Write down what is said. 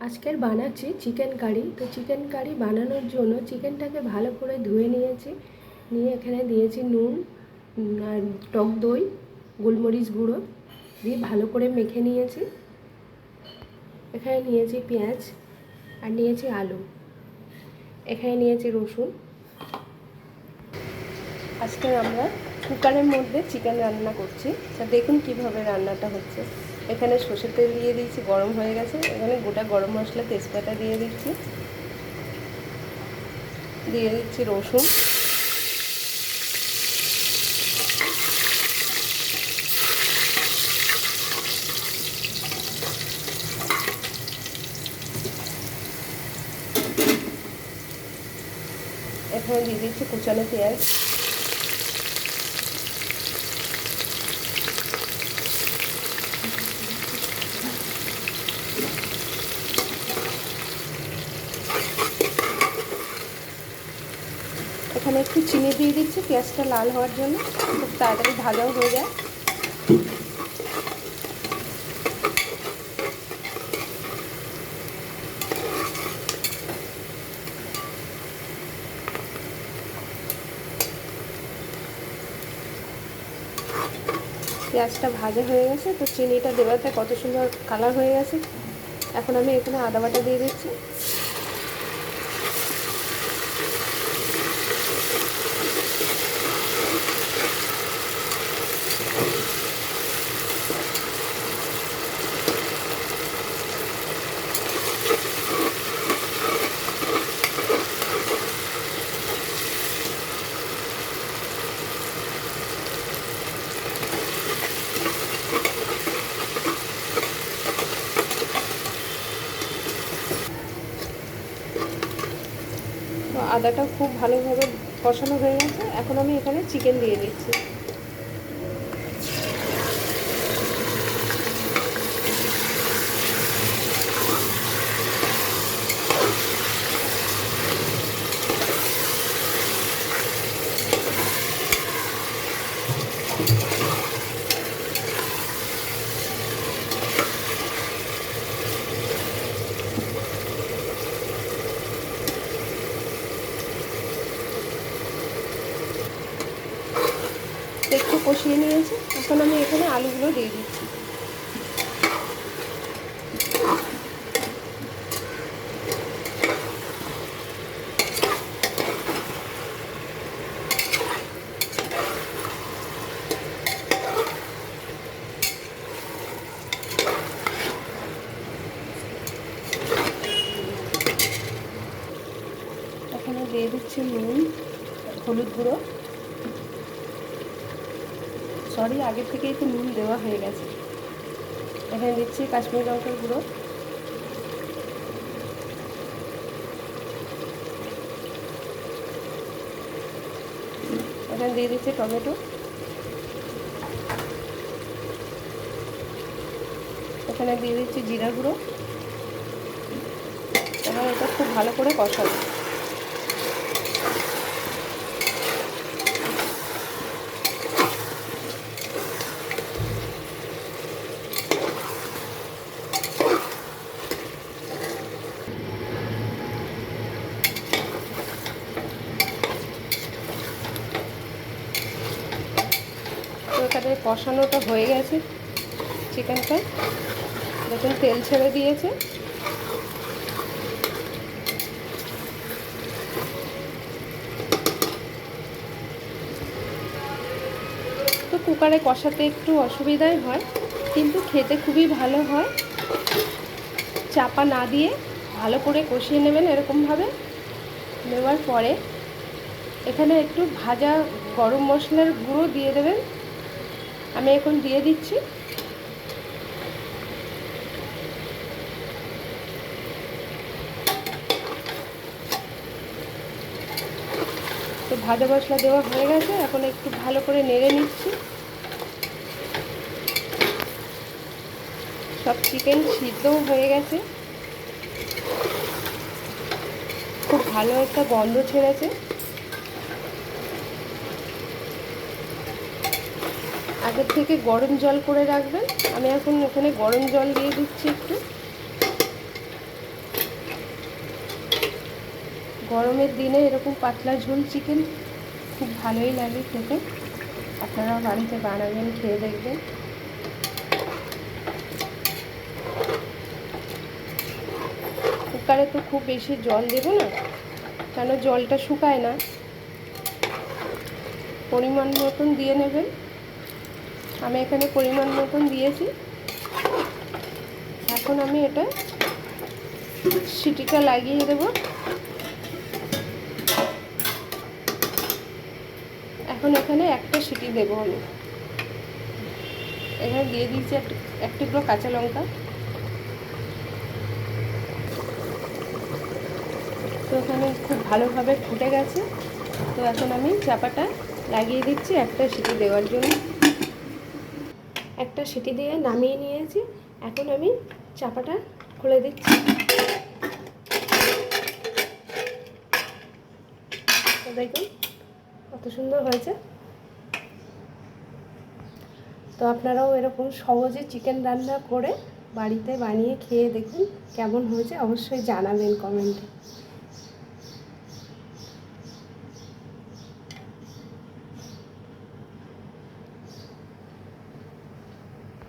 আজকের বানাচ্ছি chicken curry. তো চিকেন কারি বানানোর জন্য চিকেনটাকে ভালো করে ধুয়ে নিয়েছি, নিয়ে এখানে দিয়েছি নুন আর টক দই, গোলমরিচ গুঁড়ো দিয়ে ভালো করে মেখে নিয়েছি। এখানে নিয়েছি পেঁয়াজ আর নিয়েছি আলু, এখানে নিয়েছি রসুন। আজকে আমরা কুকারের মধ্যে চিকেন রান্না করছি, তা দেখুন কিভাবে রান্নাটা হচ্ছে। এখানে সর্ষের তেল দিয়ে দিয়েছি, গরম হয়ে গেছে। এখানে গোটা গরম মশলা তেজপাতা দিয়ে দিচ্ছি, দিয়ে দিচ্ছি রসুন, এখানে দিয়ে দিচ্ছি কুচানো পেঁয়াজ, এখানে একটু চিনি দিয়ে দিচ্ছি পেঁয়াজটা লাল হওয়ার জন্য, খুব তাড়াতাড়ি ভাজাও হয়ে যায়। পেঁয়াজটা ভাজা হয়ে গেছে, তো চিনিটা দেওয়াতে কত সুন্দর কালার হয়ে গেছে। এখন আমি এখানে আদা বাটা দিয়ে দিচ্ছি, তো আদাটা খুব ভালোভাবে কষানো হয়ে গেছে। এখন আমি এখানে চিকেন দিয়ে দিচ্ছি, একটু কষিয়ে নিয়েছি। এখন আমি এখানে আলুগুলো দিয়ে দিচ্ছি, এখানে দিয়ে দিচ্ছি নুন, হলুদ গুঁড়ো, সরি আগে থেকে একটু নুন দেওয়া হয়ে গেছে। এখানে দিচ্ছি কাশ্মীরি লঙ্কার গুঁড়ো, এখানে দিয়ে দিচ্ছি টমেটো, এখানে দিয়ে দিচ্ছি জিরা গুঁড়ো। এবার এটা খুব ভালো করে কষাবো। তো এখানে কষানোটা হয়ে গেছে, চিকেনটা দেখুন তেল ছেড়ে দিয়েছে। তো কুকারে কষাতে একটু অসুবিধাই হয়, কিন্তু খেতে খুবই ভালো হয়। চাপা না দিয়ে ভালো করে কষিয়ে নেবেন। এরকমভাবে নেওয়ার পরে এখানে একটু ভাজা গরম মশলার গুঁড়ো দিয়ে দেবেন। আমি এখন দিয়ে দিচ্ছি, তো ভাজা মশলা দেওয়া হয়ে গেছে। এখন একটু ভালো করে নেড়ে নিচ্ছি। সব চিকেন সিদ্ধও হয়ে গেছে, খুব ভালো একটা গন্ধ ছেড়েছে। আগের থেকে গরম জল করে রাখবেন। আমি এখন এখানে গরম জল দিয়ে দিচ্ছি একটু। গরমের দিনে এরকম পাতলা ঝোল চিকেন খুব ভালোই লাগে খেতে। আপনারাও বাড়িতে বানাবেন, খেয়ে দেখবেন। কুকারে তো খুব বেশি জল দেবো না, কেন জলটা শুকায় না। পরিমাণ মতন দিয়ে নেবেন। আমি এখানে পরিমাণ মতন দিয়েছি। এখন আমি এটা সিটিটা লাগিয়ে দেব। এখন এখানে একটা সিটি দেব আমি। এখানে দিয়ে দিয়েছি এক টুকরো কাঁচা লঙ্কা। তো এখানে খুব ভালোভাবে ফুটে গেছে। তো এখন আমি চাপাটা লাগিয়ে দিচ্ছি একটা সিটি দেওয়ার জন্য। একটা সিটি দিয়ে নামিয়ে নিয়েছি। এখন আমি চাপাটা খুলে দিচ্ছি। তো দেখুন কত সুন্দর হয়েছে। তো আপনারাও এরকম সহজে চিকেন রান্না করে বাড়িতে বানিয়ে খেয়ে দেখুন কেমন হয়েছে, অবশ্যই জানাবেন কমেন্টে।